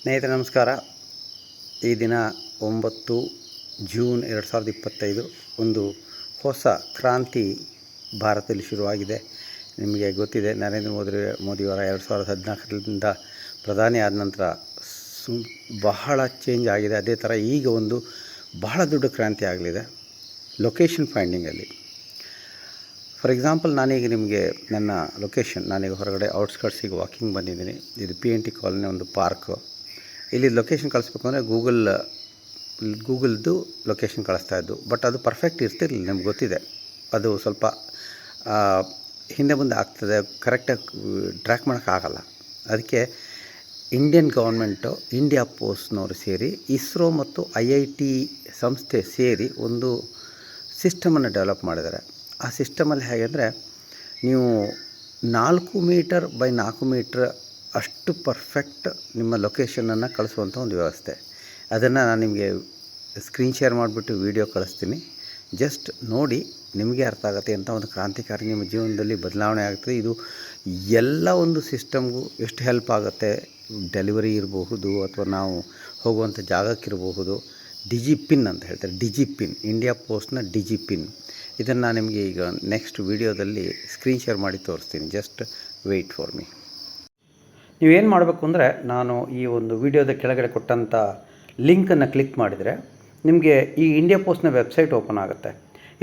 ಸ್ನೇಹಿತರೆ ನಮಸ್ಕಾರ. ಈ ದಿನ 9 ಜೂನ್ 2025 ಒಂದು ಹೊಸ ಕ್ರಾಂತಿ ಭಾರತದಲ್ಲಿ ಶುರುವಾಗಿದೆ. ನಿಮಗೆ ಗೊತ್ತಿದೆ, ನರೇಂದ್ರ ಮೋದಿಯವರ 2014ರಿಂದ ಪ್ರಧಾನಿ ಆದ ನಂತರ ಬಹಳ ಚೇಂಜ್ ಆಗಿದೆ. ಅದೇ ಥರ ಈಗ ಒಂದು ಬಹಳ ದೊಡ್ಡ ಕ್ರಾಂತಿ ಆಗಲಿದೆ ಲೊಕೇಶನ್ ಫೈಂಡಿಂಗಲ್ಲಿ. ಫಾರ್ ಎಕ್ಸಾಂಪಲ್, ನಾನೀಗ ನಿಮಗೆ ನನ್ನ ಲೊಕೇಶನ್, ನಾನೀಗ ಹೊರಗಡೆ ಔಟ್ಸ್ಕರ್ಟ್ಸಿಗೆ ವಾಕಿಂಗ್ ಬಂದಿದ್ದೀನಿ. ಇದು PNT ಕಾಲೋನಿ ಒಂದು ಪಾರ್ಕು. ಇಲ್ಲಿ ಲೊಕೇಶನ್ ಕಳಿಸ್ಬೇಕು ಅಂದರೆ ಗೂಗಲ್ದು ಲೊಕೇಶನ್ ಕಳಿಸ್ತಾಯಿದ್ದು. ಬಟ್ ಅದು ಪರ್ಫೆಕ್ಟ್ ಇರ್ತಿರಲಿಲ್ಲ, ನಮ್ಗೆ ಗೊತ್ತಿದೆ. ಅದು ಸ್ವಲ್ಪ ಹಿಂದೆ ಮುಂದೆ ಆಗ್ತದೆ, ಕರೆಕ್ಟಾಗಿ ಟ್ರ್ಯಾಕ್ ಮಾಡೋಕ್ಕಾಗಲ್ಲ. ಅದಕ್ಕೆ ಇಂಡಿಯನ್ ಗೌರ್ಮೆಂಟು, ಇಂಡಿಯಾ ಪೋಸ್ಟ್ನವರು ಸೇರಿ ISRO ಮತ್ತು IIT ಸಂಸ್ಥೆ ಸೇರಿ ಒಂದು ಸಿಸ್ಟಮನ್ನು ಡೆವಲಪ್ ಮಾಡಿದ್ದಾರೆ. ಆ ಸಿಸ್ಟಮಲ್ಲಿ ಹೇಗೆ ಅಂದರೆ, ನೀವು 4 ಮೀಟರ್ ಬೈ 4 ಮೀಟ್ರ್ ಅಷ್ಟು ಪರ್ಫೆಕ್ಟ್ ನಿಮ್ಮ ಲೊಕೇಶನನ್ನು ಕಳಿಸುವಂಥ ಒಂದು ವ್ಯವಸ್ಥೆ. ಅದನ್ನು ನಾನು ನಿಮಗೆ ಸ್ಕ್ರೀನ್ ಶೇರ್ ಮಾಡಿಬಿಟ್ಟು ವಿಡಿಯೋ ಕಳಿಸ್ತೀನಿ. ಜಸ್ಟ್ ನೋಡಿ, ನಿಮಗೆ ಅರ್ಥ ಆಗುತ್ತೆ ಅಂತ ಒಂದು ಕ್ರಾಂತಿಕಾರಿ ನಿಮ್ಮ ಜೀವನದಲ್ಲಿ ಬದಲಾವಣೆ ಆಗ್ತದೆ. ಇದು ಎಲ್ಲ ಒಂದು ಸಿಸ್ಟಮ್ಗೂ ಎಷ್ಟು ಹೆಲ್ಪ್ ಆಗುತ್ತೆ. ಡೆಲಿವರಿ ಇರಬಹುದು ಅಥವಾ ನಾವು ಹೋಗುವಂಥ ಜಾಗಕ್ಕಿರಬಹುದು. ಡಿಜಿಪಿನ್ ಅಂತ ಹೇಳ್ತಾರೆ, ಡಿಜಿಪಿನ್, ಇಂಡಿಯಾ ಪೋಸ್ಟ್ನ ಡಿಜಿಪಿನ್. ಇದನ್ನು ನಿಮಗೆ ಈಗ ನೆಕ್ಸ್ಟ್ ವಿಡಿಯೋದಲ್ಲಿ ಸ್ಕ್ರೀನ್ ಶೇರ್ ಮಾಡಿ ತೋರಿಸ್ತೀನಿ. Just wait for me. ನೀವೇನು ಮಾಡಬೇಕು ಅಂದರೆ, ನಾನು ಈ ಒಂದು ವಿಡಿಯೋದ ಕೆಳಗಡೆ ಕೊಟ್ಟಂಥ ಲಿಂಕನ್ನು ಕ್ಲಿಕ್ ಮಾಡಿದರೆ ನಿಮಗೆ ಈ ಇಂಡಿಯಾ ಪೋಸ್ಟ್ನ ವೆಬ್ಸೈಟ್ ಓಪನ್ ಆಗುತ್ತೆ.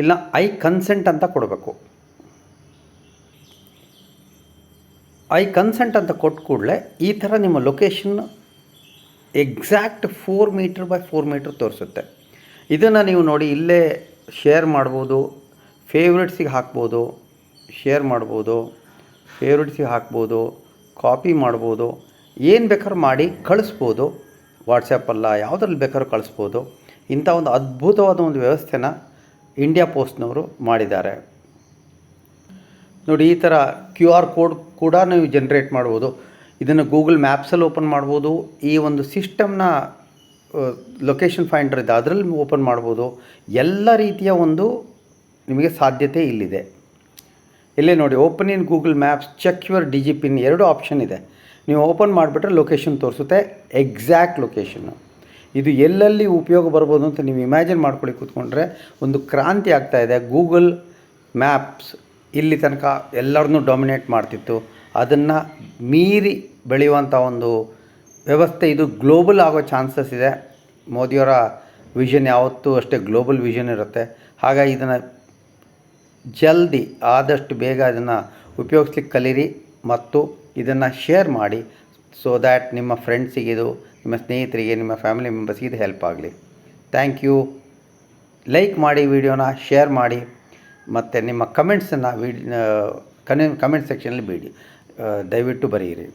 ಇಲ್ಲ ಐ ಕನ್ಸೆಂಟ್ ಅಂತ ಕೊಡಬೇಕು. ಐ ಕನ್ಸೆಂಟ್ ಅಂತ ಕೊಟ್ಟ ಕೂಡಲೇ ಈ ಥರ ನಿಮ್ಮ location exact 4 metre by 4 metre ತೋರಿಸುತ್ತೆ. ಇದನ್ನು ನೀವು ನೋಡಿ ಇಲ್ಲೇ ಶೇರ್ ಮಾಡ್ಬೋದು, ಫೇವ್ರೆಟ್ಸಿಗೆ ಹಾಕ್ಬೋದು, ಶೇರ್ ಮಾಡ್ಬೋದು, ಫೇವ್ರೆಟ್ಸಿಗೆ ಹಾಕ್ಬೋದು, ಕಾಪಿ ಮಾಡ್ಬೋದು, ಏನು ಬೇಕಾದ್ರೂ ಮಾಡಿ ಕಳಿಸ್ಬೋದು. ವಾಟ್ಸಪ್ಪಲ್ಲ, ಯಾವುದ್ರಲ್ಲಿ ಬೇಕಾದ್ರೂ ಕಳಿಸ್ಬೋದು. ಇಂಥ ಒಂದು ಅದ್ಭುತವಾದ ಒಂದು ವ್ಯವಸ್ಥೆನ ಇಂಡಿಯಾ ಪೋಸ್ಟ್ನವರು ಮಾಡಿದ್ದಾರೆ. ನೋಡಿ, ಈ ಥರ QR ಕೋಡ್ ಕೂಡ ನೀವು ಜನ್ರೇಟ್ ಮಾಡ್ಬೋದು. ಇದನ್ನು ಗೂಗಲ್ ಮ್ಯಾಪ್ಸಲ್ಲಿ ಓಪನ್ ಮಾಡ್ಬೋದು. ಈ ಒಂದು ಸಿಸ್ಟಮ್ನ ಲೊಕೇಶನ್ ಫೈಂಡರ್ ಇದೆ, ಅದರಲ್ಲಿ ಓಪನ್ ಮಾಡ್ಬೋದು. ಎಲ್ಲ ರೀತಿಯ ಒಂದು ನಿಮಗೆ ಸಾಧ್ಯತೆ ಇಲ್ಲಿದೆ. ಇಲ್ಲೇ ನೋಡಿ, open in Google maps, check your DIGIPIN, 2 option ಇದೆ. ನೀವು ಓಪನ್ ಮಾಡಿಬಿಟ್ರೆ ಲೊಕೇಶನ್ ತೋರಿಸುತ್ತೆ, ಎಕ್ಸಾಕ್ಟ್ ಲೊಕೇಶನ್ನು. ಇದು ಎಲ್ಲೆಲ್ಲಿ ಉಪಯೋಗ ಬರ್ಬೋದು ಅಂತ ನೀವು ಇಮ್ಯಾಜಿನ್ ಮಾಡ್ಕೊಳ್ಳಿ ಕೂತ್ಕೊಂಡ್ರೆ. ಒಂದು ಕ್ರಾಂತಿ ಆಗ್ತಾಯಿದೆ. ಗೂಗಲ್ ಮ್ಯಾಪ್ಸ್ ಇಲ್ಲಿ ತನಕ ಎಲ್ಲರನ್ನೂ ಡಾಮಿನೇಟ್ ಮಾಡ್ತಿತ್ತು. ಅದನ್ನು ಮೀರಿ ಬೆಳೆಯುವಂಥ ಒಂದು ವ್ಯವಸ್ಥೆ ಇದು. ಗ್ಲೋಬಲ್ ಆಗೋ ಚಾನ್ಸಸ್ ಇದೆ. ಮೋದಿಯವರ ವಿಷನ್ ಯಾವತ್ತೂ ಅಷ್ಟೇ ಗ್ಲೋಬಲ್ ವಿಷನ್ ಇರುತ್ತೆ. ಹಾಗಾಗಿ ಇದನ್ನು ಜಲ್ದಿ ಆದಷ್ಟು ಬೇಗ ಇದನ್ನು ಉಪಯೋಗಿಸ್ಲಿಕ್ಕೆ ಕಲೀರಿ ಮತ್ತು ಇದನ್ನು ಶೇರ್ ಮಾಡಿ. ಸೊ ದ್ಯಾಟ್ ನಿಮ್ಮ ಫ್ರೆಂಡ್ಸಿಗೆ ಇದು, ನಿಮ್ಮ ಸ್ನೇಹಿತರಿಗೆ, ನಿಮ್ಮ ಫ್ಯಾಮಿಲಿ ಮೆಂಬರ್ಸ್ಗೆ ಇದು ಹೆಲ್ಪ್ ಆಗಲಿ. Thank you. ಲೈಕ್ ಮಾಡಿ, ವಿಡಿಯೋನ ಶೇರ್ ಮಾಡಿ, ಮತ್ತು ನಿಮ್ಮ ಕಮೆಂಟ್ಸನ್ನು ಕಮೆಂಟ್ ಸೆಕ್ಷನಲ್ಲಿ ದಯವಿಟ್ಟು ಬರೆಯಿರಿ.